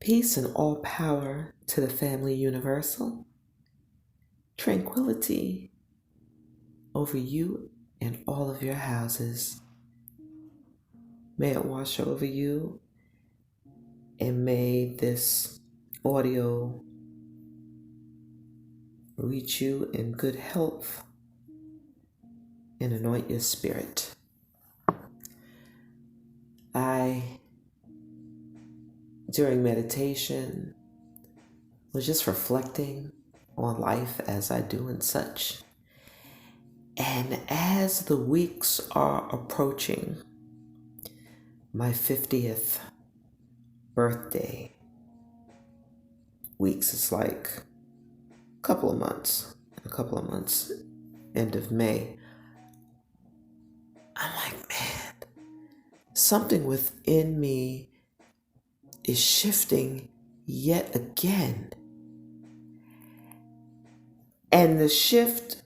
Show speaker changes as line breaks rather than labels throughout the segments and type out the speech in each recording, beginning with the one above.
Peace and all power to the family universal. Tranquility over you and all of your houses. May it wash over you, and may this audio reach you in good health and anoint your spirit. During meditation, was just reflecting on life as I do and such. And as the weeks are approaching my 50th birthday, weeks is like a couple of months, end of May, I'm like, man, something within me is shifting yet again. And the shift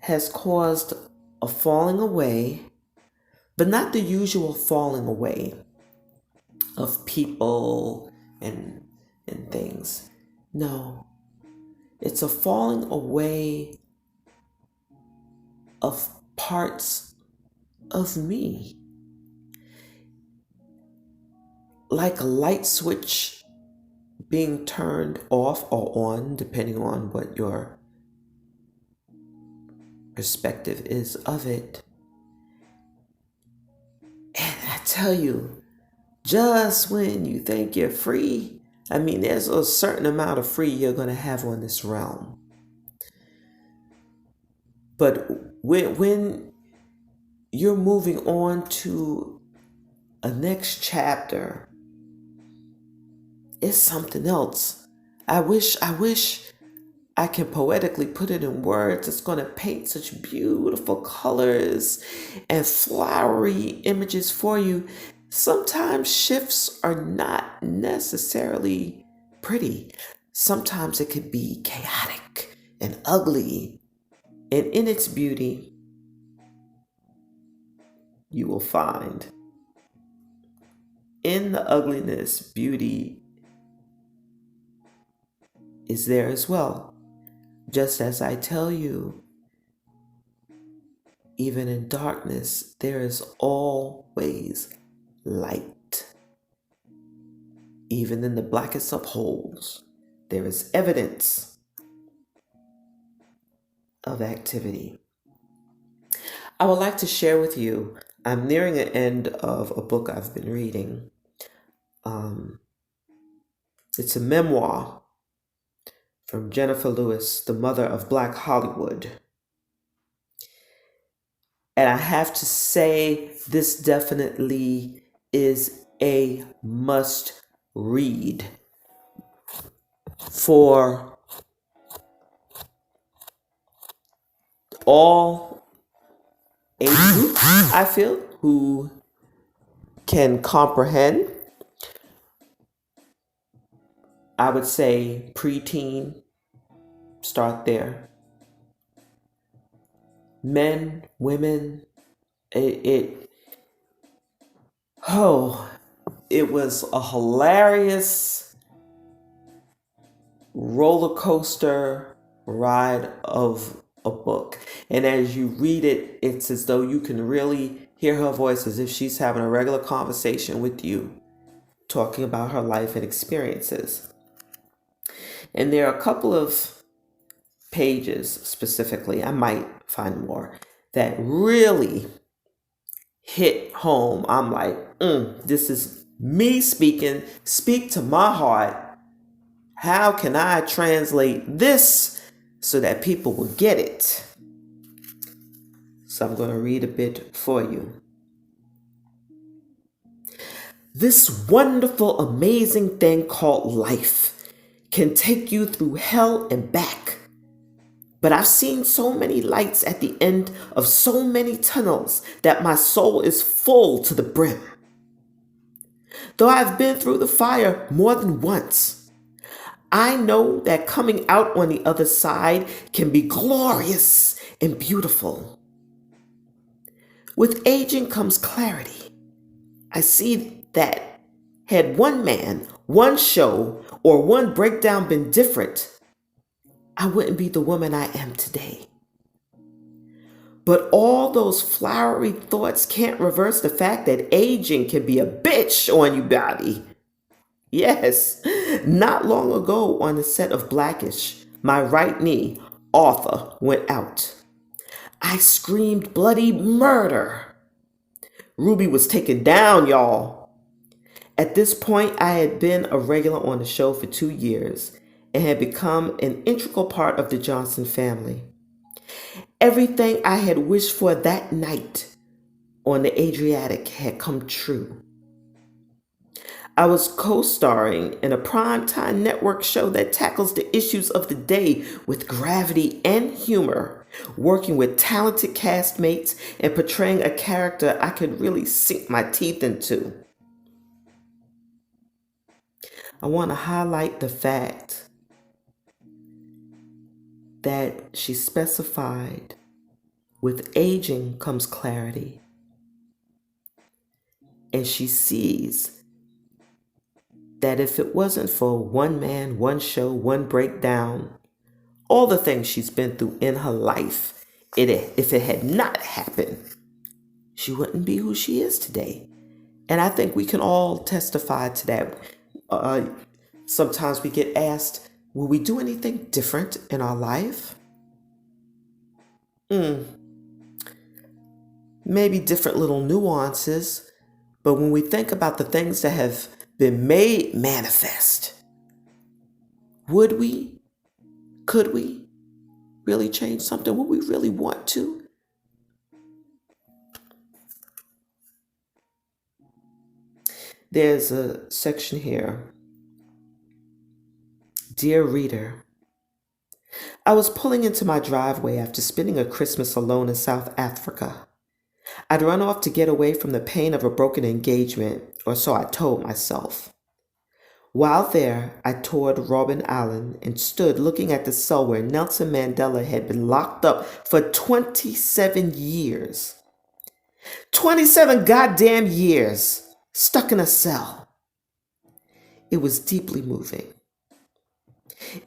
has caused a falling away, but not the usual falling away of people and things. No, it's a falling away of parts of me. Like a light switch being turned off or on, depending on what your perspective is of it. And I tell you, just when you think you're free, there's a certain amount of free you're going to have on this realm. But when you're moving on to a next chapter, it's something else. I wish I can poetically put it in words. It's going to paint such beautiful colors and flowery images for you. Sometimes shifts are not necessarily pretty. Sometimes it could be chaotic and ugly. And in its beauty, you will find in the ugliness, beauty is there as well. Just as I tell you, even in darkness, there is always light. Even in the blackest of holes, there is evidence of activity. I would like to share with you, I'm nearing the end of a book I've been reading. It's a memoir from Jenifer Lewis, the mother of Black Hollywood. And I have to say, this definitely is a must read for all age groups, I feel, who can comprehend. I would say preteen, start there. Men, women, it was a hilarious roller coaster ride of a book. And as you read it, it's as though you can really hear her voice as if she's having a regular conversation with you, talking about her life and experiences. And there are a couple of pages specifically, I might find more, that really hit home. I'm like, this is me speaking, speak to my heart. How can I translate this so that people will get it? So I'm going to read a bit for you. This wonderful, amazing thing called life can take you through hell and back. But I've seen so many lights at the end of so many tunnels that my soul is full to the brim. Though I've been through the fire more than once, I know that coming out on the other side can be glorious and beautiful. With aging comes clarity. I see that had one man one show, or one breakdown been different, I wouldn't be the woman I am today. But all those flowery thoughts can't reverse the fact that aging can be a bitch on you, body. Yes, not long ago on the set of Blackish, my right knee, Arthur, went out. I screamed bloody murder. Ruby was taken down, y'all. At this point, I had been a regular on the show for 2 years and had become an integral part of the Johnson family. Everything I had wished for that night on the Adriatic had come true. I was co-starring in a primetime network show that tackles the issues of the day with gravity and humor, working with talented castmates and portraying a character I could really sink my teeth into. I want to highlight the fact that she specified, with aging comes clarity. And she sees that if it wasn't for one man, one show, one breakdown, all the things she's been through in her life, if it had not happened, she wouldn't be who she is today. And I think we can all testify to that. Sometimes we get asked, will we do anything different in our life? Maybe different little nuances, but when we think about the things that have been made manifest, would we, could we really change something? Would we really want to? There's a section here. Dear reader, I was pulling into my driveway after spending a Christmas alone in South Africa. I'd run off to get away from the pain of a broken engagement, or so I told myself. While there, I toured Robben Island and stood looking at the cell where Nelson Mandela had been locked up for 27 years. 27 goddamn years, stuck in a cell. It was deeply moving.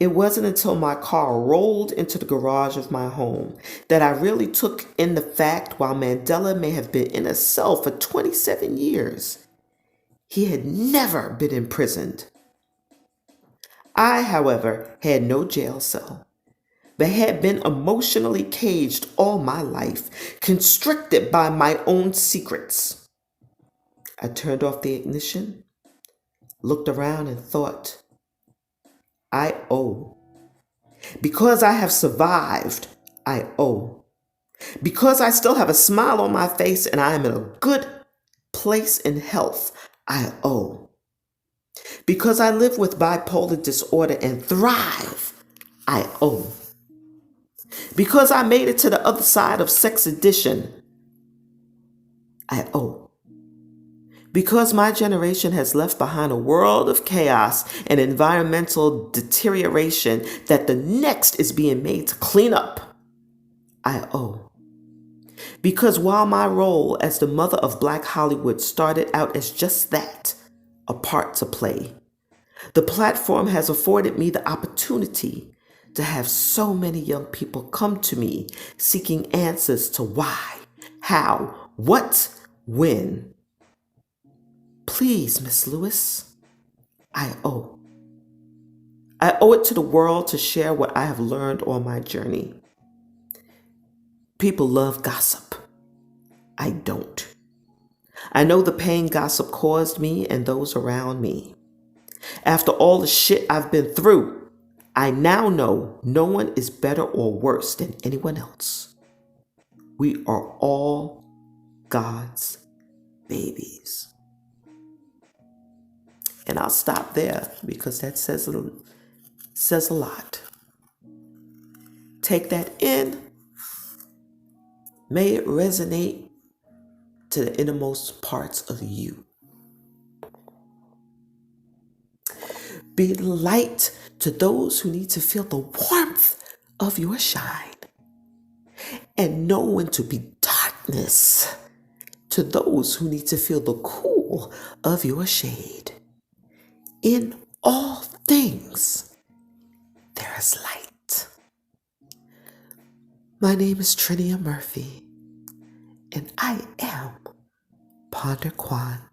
It wasn't until my car rolled into the garage of my home that I really took in the fact while Mandela may have been in a cell for 27 years, he had never been imprisoned. I, however, had no jail cell, but had been emotionally caged all my life, constricted by my own secrets. I turned off the ignition, looked around and thought, I owe. Because I have survived, I owe. Because I still have a smile on my face and I am in a good place in health, I owe. Because I live with bipolar disorder and thrive, I owe. Because I made it to the other side of sex addiction, I owe. Because my generation has left behind a world of chaos and environmental deterioration that the next is being made to clean up, I owe. Because while my role as the mother of Black Hollywood started out as just that, a part to play, the platform has afforded me the opportunity to have so many young people come to me seeking answers to why, how, what, when. Please, Miss Lewis, I owe. I owe it to the world to share what I have learned on my journey. People love gossip. I don't. I know the pain gossip caused me and those around me. After all the shit I've been through, I now know no one is better or worse than anyone else. We are all God's babies. And I'll stop there because that says a lot. Take that in. May it resonate to the innermost parts of you. Be light to those who need to feel the warmth of your shine. And know when to be darkness to those who need to feel the cool of your shade. In all things, there is light. My name is Trinia Murphy, and I am Ponder Quan.